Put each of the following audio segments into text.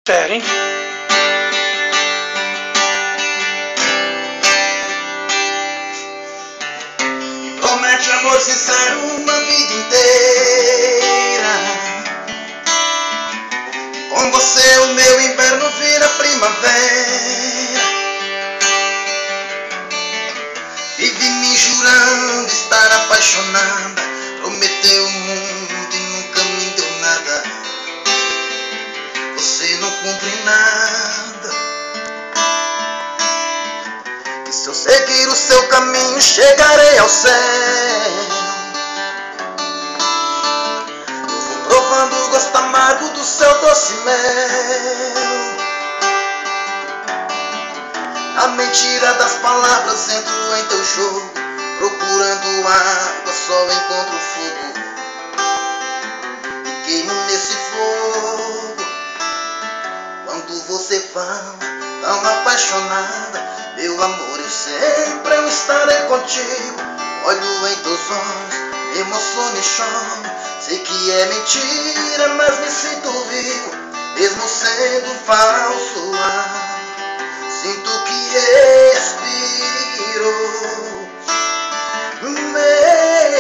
Sério, hein? Promete amor sincero uma vida inteira. Com você o meu inverno vira primavera. Vive me jurando estar apaixonada. Prometeu o mundo e nunca me deu nada. Você não cumpre nada. E se eu seguir o seu caminho, chegarei ao céu. Eu vou provando o gosto amargo do seu doce mel. A mentira das palavras entro em teu jogo. Procurando água, só encontro fogo. E queimo nesse fogo. Quando você fala tão apaixonada, meu amor, eu sempre estarei contigo. Olho em teus olhos, me emociono e choro. Sei que é mentira, mas me sinto vivo. Mesmo sendo falso ar, sinto que respiro.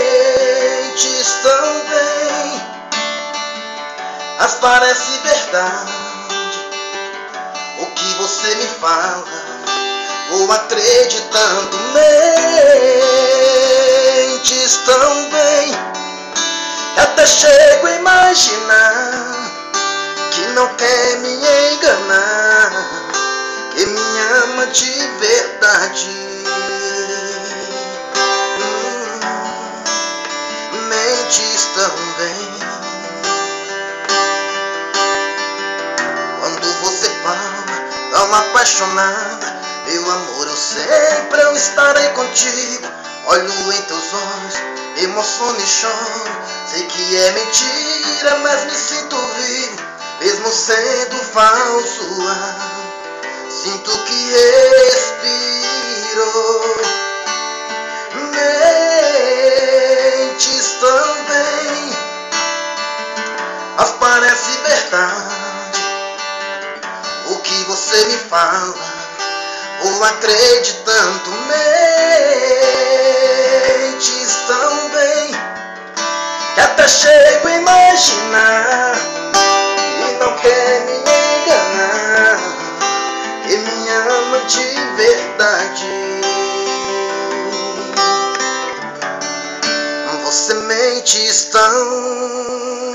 Mentes tão bem, mas parece verdade o que você me fala. Vou acreditando. Mentes tão bem que até chego a imaginar que não quer me enganar, que me ama de verdade. Mentes tão bem. Quando você fala tão apaixonada, meu amor, eu sempre estarei contigo. Olho em teus olhos, me emociono e choro. Sei que é mentira, mas me sinto vivo. Mesmo sendo falso ar, sinto que respiro. Mentes tão bem, mas parece verdade o que você me fala. Vou acreditando. Mentes tão bem que até chego a imaginar que não quer me enganar, que me ama de verdade. Você mentes tão